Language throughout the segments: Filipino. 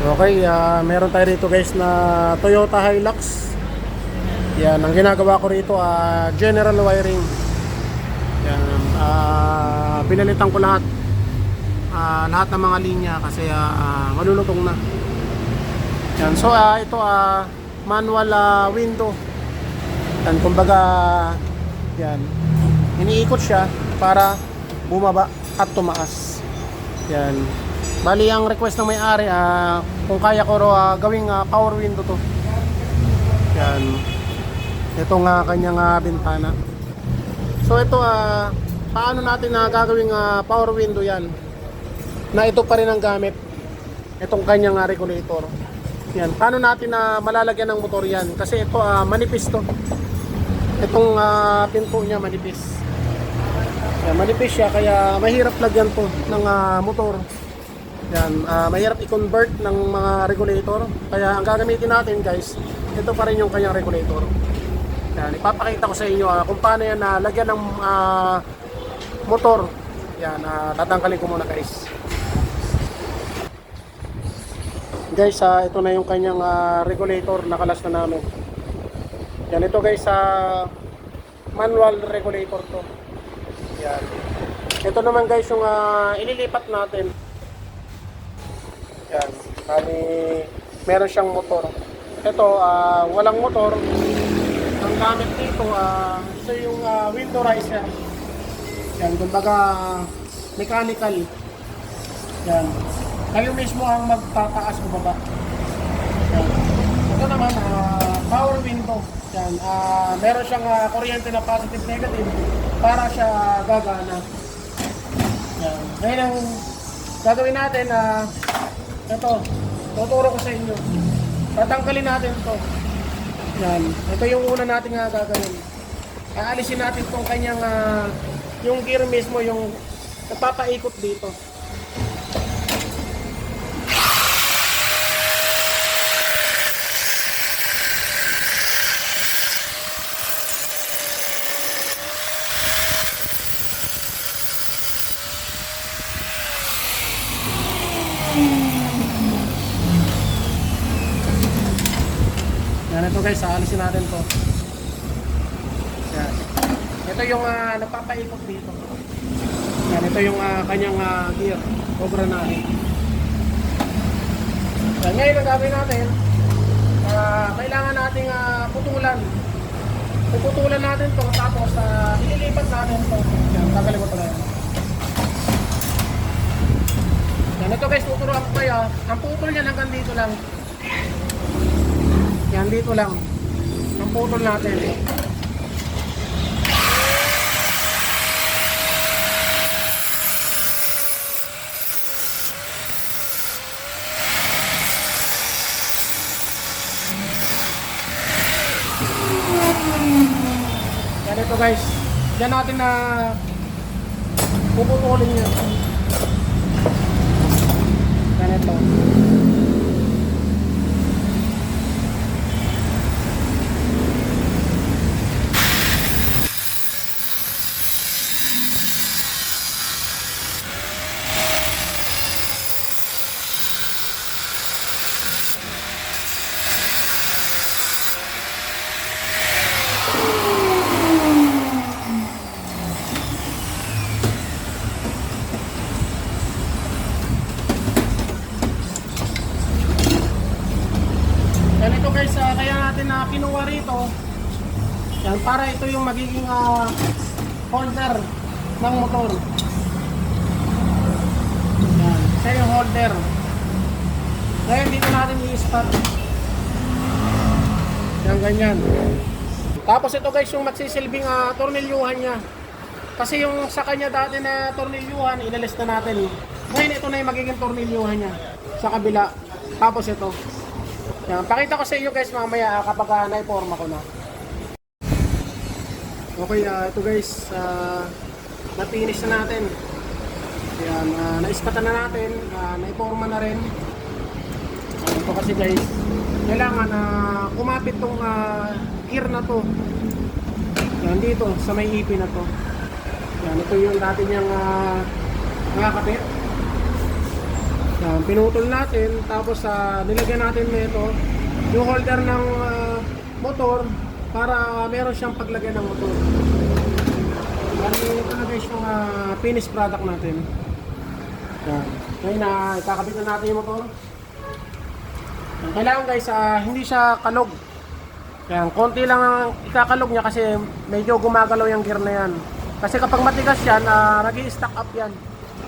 Okay, meron tayo rito guys na Toyota Hilux. Yan, ang ginagawa ko rito, general wiring. Yan, pinalitan ko lahat. Lahat ng mga linya kasi malulutong na. Yan, so ito manual window. Yan, kumbaga yan, iniikot siya para bumaba at tumaas. Yan. Bali ang request ng may-ari, kung kaya ko gawing power window to. Yan. Ito nga kanyang bintana. So ito paano natin gagawing power window yan? Na ito pa rin ang gamit. Itong kanyang regulator. Yan. Paano natin malalagyan ng motor yan? Kasi ito manipis to. Itong pinto niya manipis. Yan, manipis siya kaya mahirap lagyan to ng motor. Yan, mahirap i-convert ng mga regulator. Kaya ang gagamitin natin guys, ito pa rin yung kanyang regulator. Yan, ipapakita ko sa inyo kung paano yan lagyan ng motor. Yan, tatanggalin ko muna guys. Guys, ito na yung kanyang regulator, nakalas na namin. Yan, ito guys, manual regulator to. Yan. Ito naman guys yung ililipat natin. Yan, bali meron siyang motor. Ito, walang motor. Ang gamit dito, ito yung window riser. Yan, kumbaga mechanical. Yan. Kayo mismo ang magtataas o baba. Yan. Ito naman, power window. Yan, meron siyang kuryente na positive negative para siya gagana. Yan. Ngayon ang gagawin natin, ito, tuturo ko sa inyo. Tatanggalin natin ito. Yan. Ito yung una natin gagawin. Aalisin natin itong kanyang, yung gear mismo, yung napapaikot dito. Yan, ito guys, aalisin natin to. Yan. Ito yung napapaikot dito. Yan, ito yung kanyang gear o granada. Yan, ngayon ang gagawin natin, kailangan nating putulan. Puputulan natin to, tapos ililipat natin to. Yan, tagalin ko talaga. Yan, ito guys, tuturuan ko kayo. Ang putol niyan hanggang dito lang. Yan, dito lang ang putol natin. Yan, ito guys, diyan natin na puputulin yan. Yan, ito. Ganito guys, kaya natin kinuha rito. Yan, para ito yung magiging holder ng motor. Yan, siya yung holder. Ngayon dito natin i-start. Yan, ganyan. Tapos ito guys yung magsisilbing tornilyuhan niya. Kasi yung sa kanya dati na tornilyuhan, inalis na natin. Ngayon ito na yung magiging tornilyuhan niya sa kabila. Tapos ito. Yan, pakita ko sa inyo guys mamaya kapag na-forma ko na. Okay, ito guys, na-finish na natin. Yan, naispatan na natin, na-forma na rin. Ito kasi guys, kailangan kumapit tong gear na to. Yan, dito sa may ipin na to. Yan, ito yung dati niyang nakakapit. Yan, pinutol natin, tapos nilagyan natin nito yung holder ng motor para meron siyang paglagyan ng motor. Yan, ito na guys yung finished product natin. Yan. Ngayon na ikakabit na natin yung motor. Yan, kailangan guys hindi siya kalog. Yan, konti lang ang ikakalog niya kasi medyo gumagalaw yung gear na yan. Kasi kapag matigas yan, nag-i-stack up yan.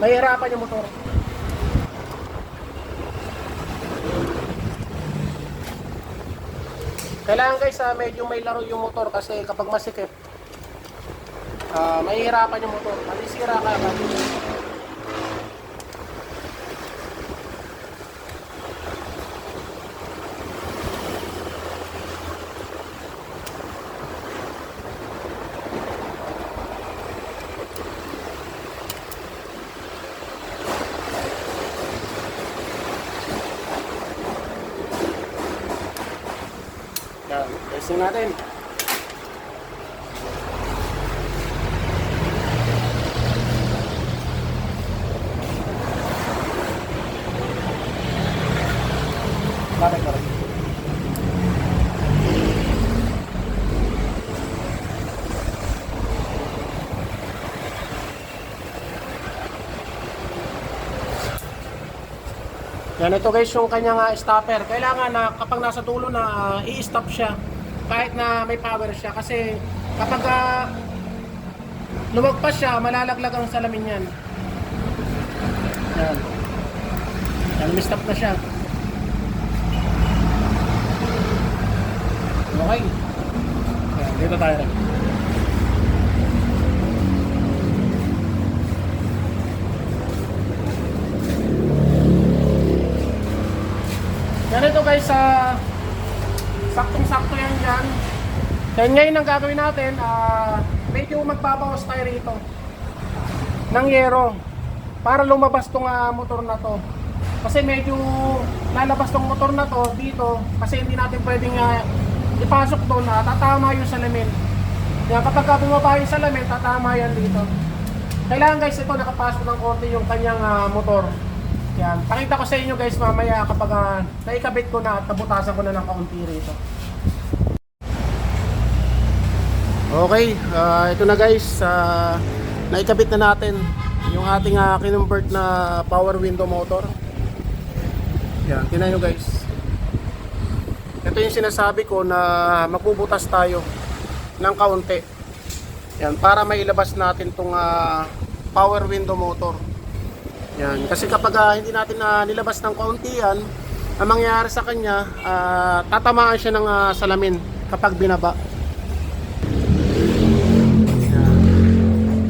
Mahirapan yung motor. Kailangan guys medyo may laro yung motor kasi kapag masikip, mahihirapan yung motor. Masisira ka agad. Yan, testing natin. Bakit ba rin? Yan, ito guys yung kanyang stopper. Kailangan na kapag nasa dulo na i-stop siya kahit na may power siya kasi kapag lumagpas siya, malalaglag ang salamin yan. Yan. Yan, may-stop na siya. Okay. Yan, dito tayo rin. Ganito guys, saktong-sakto yan dyan. Then ngayon ang gagawin natin, medyo magbabawas tayo rito ng yero para lumabas tong motor na to. Kasi medyo lalabas tong motor na to dito kasi hindi natin pwedeng ipasok doon, tatama yung salamin. Yan, kapag bumaba yung salamin, tatama yan dito. Kailangan guys ito nakapasok ng konti yung kanyang motor. Yan, pakita ko sa inyo guys mamaya kapag naikabit ko na at nabutasan ko na ng kaunti rito. Okay, ito na guys, naikabit na natin yung ating kinumbert na power window motor. Yan, tingnan nyo guys. Ito yung sinasabi ko na magbubutas tayo ng kaunti. Yan, para mailabas natin tong power window motor. Yan, kasi kapag hindi natin nilabas ng kaunti yan, ang mangyayari sa kanya, tatamaan siya ng salamin kapag binaba. Yan.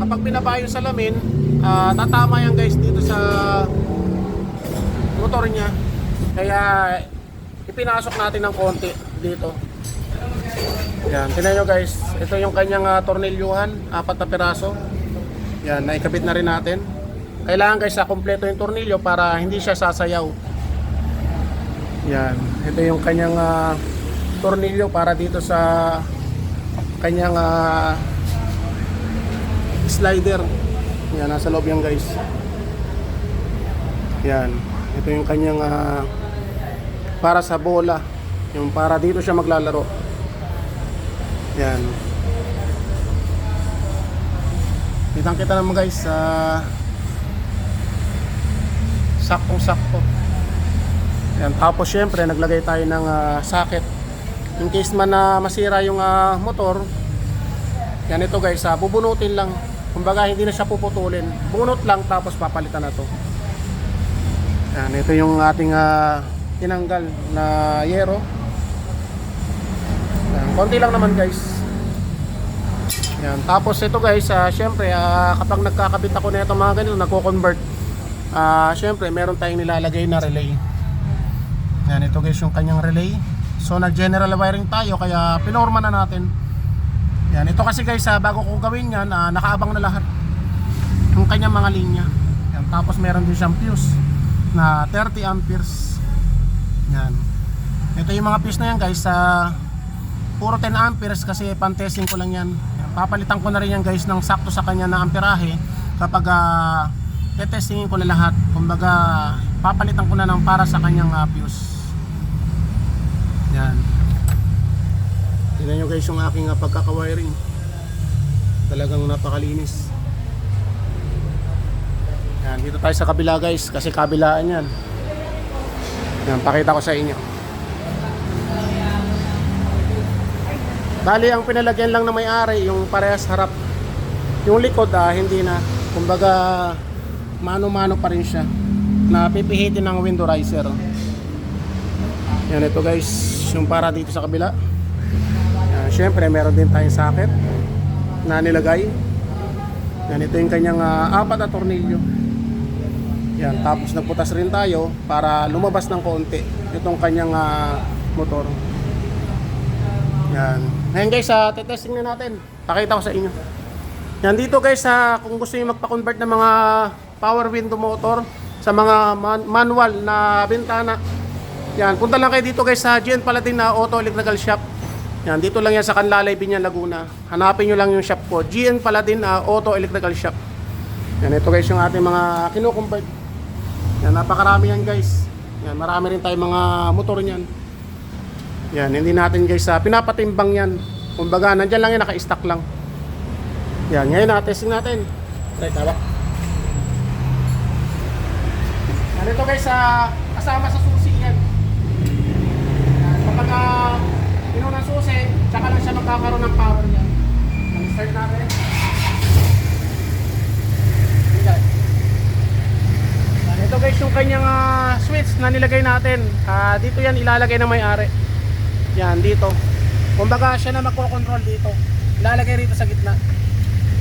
Kapag binaba yung salamin, tatama yan guys dito sa motor niya. Kaya ipinasok natin ng konti dito. Yan, tingnan nyo guys, ito yung kanyang tornilyuhan, 4 na piraso. Yan, naikabit na rin natin. Kailangan guys kompleto yung tornilyo para hindi siya sasayaw. Yan, ito yung kanyang tornilyo para dito sa kanyang slider. Yan, nasa loob yan guys. Yan, ito yung kanyang para sa bola, yung para dito siya maglalaro. Yan, kitang kita naman guys, saktong-sakto. Yan, tapos syempre naglagay tayo ng socket in case man na masira yung motor. Yan, ito guys, bubunutin lang. Kumbaga hindi na siya puputulin. Bunot lang tapos papalitan na to. Yan, ito yung ating tinanggal na yero. Yan, konti lang naman guys. Yan, tapos ito guys, syempre kapag nagkakabit ako na itong mga ganito, nagko-convert. Syempre meron tayong nilalagay na relay. Yan, ito guys yung kanyang relay. So nag general wiring tayo kaya pinorma na natin. Yan, ito kasi guys bago ko gawin yan, nakaabang na lahat yung kanyang mga linya. Yan, tapos meron din siyang fuse na 30 amperes. Yan, ito yung mga fuse na yan guys, puro 10 amperes kasi pan-testing ko lang yan. Yan, papalitan ko na rin yan guys ng sakto sa kanya na amperahe kapag testingin ko na lahat. Kumbaga papalitan ko na ng para sa kanyang fuse. Yan. Tingnan nyo guys yung aking pagkaka-wiring. Talagang napakalinis. Yan, dito tayo sa kabila guys, kasi kabilaan yan. Yan, pakita ko sa inyo. Bali, ang pinalagyan lang na may-ari, yung parehas harap. Yung likod, hindi na. Kumbaga, mano-mano pa rin siya. Napipihitin ng window riser. Yan, ito guys, yung para dito sa kabila. Yan, syempre, meron din tayong socket na nilagay. Yan, ito yung kanyang 4 na tornilyo. Yan, tapos nagputas rin tayo para lumabas ng konti itong kanyang motor. Yan. Ngayon guys, testing na natin. Pakita ko sa inyo. Yan, dito guys, kung gusto niyo magpa-convert ng mga power window motor sa mga manual na bintana. Yan, punta lang kayo dito guys sa GN Paladin na Auto Electrical Shop. Yan, dito lang yan sa Canlalay, Binyan, Laguna. Hanapin nyo lang yung shop ko, GN Paladin Auto Electrical Shop. Yan, ito guys yung ating mga kino-convert. Yan, napakarami yan guys. Yan, marami rin tayong mga motor niyan. Yan, hindi natin guys pinapatimbang yan. Kumbaga, nandyan lang yan, naka-stock lang. Yan, ngayon testing natin. Right, tawak. Yan, ito guys, kasama sa susi yan. Yan, kapag pinunang susi, tsaka lang siya magkakaroon ng power yan. Yan, start natin. Yan. Ito guys yung kanyang switch na nilagay natin. Dito yan ilalagay ng may-ari. Yan, dito. Kumbaga siya na magko-control dito. Ilalagay rito sa gitna.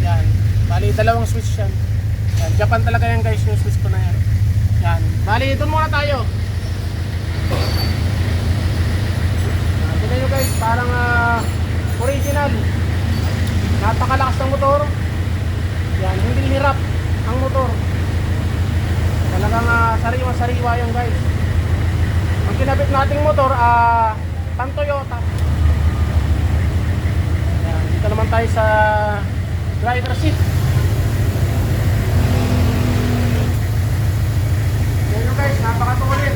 Yan. Bali, dalawang switch yan. Yan, Japan talaga yan guys yung switch ko na yan. Yan. Bali, doon muna tayo. Tignan nyo guys, parang original. Napakalakas ng motor. Yan, hindi hirap ang motor. Talagang sariwa-sariwa yan guys. Ang kinabit nating motor, pang Toyota. Ayan, dito naman tayo sa driver seat. Ayan nyo guys, napakatulin.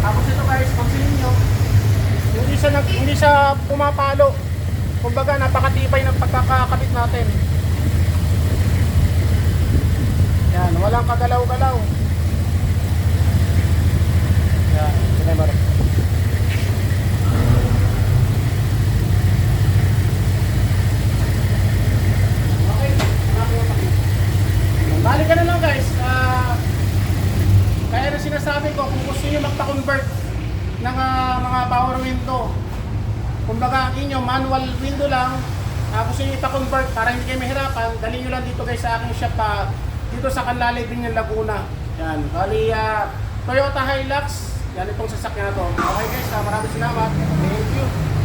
Tapos ito guys, pansinin nyo, hindi siya pumapalo. Kumbaga, napakatibay ng pagkakakabit natin. Yan, walang kagalaw-galaw. Yan, ito na okay, balik ka na lang guys. Kaya na sinasabi ko, kung gusto nyo magpa-convert ng mga power window, kumbaga ang inyo manual window lang, gusto nyo ipa-convert para hindi kayo mahirapan, dali nyo lang dito guys sa aking shop dito sa Canlalay, Binyan, Laguna. Yan, bali Toyota Hilux. Yan itong sasakyan na to. Okay guys, maraming salamat. Thank you.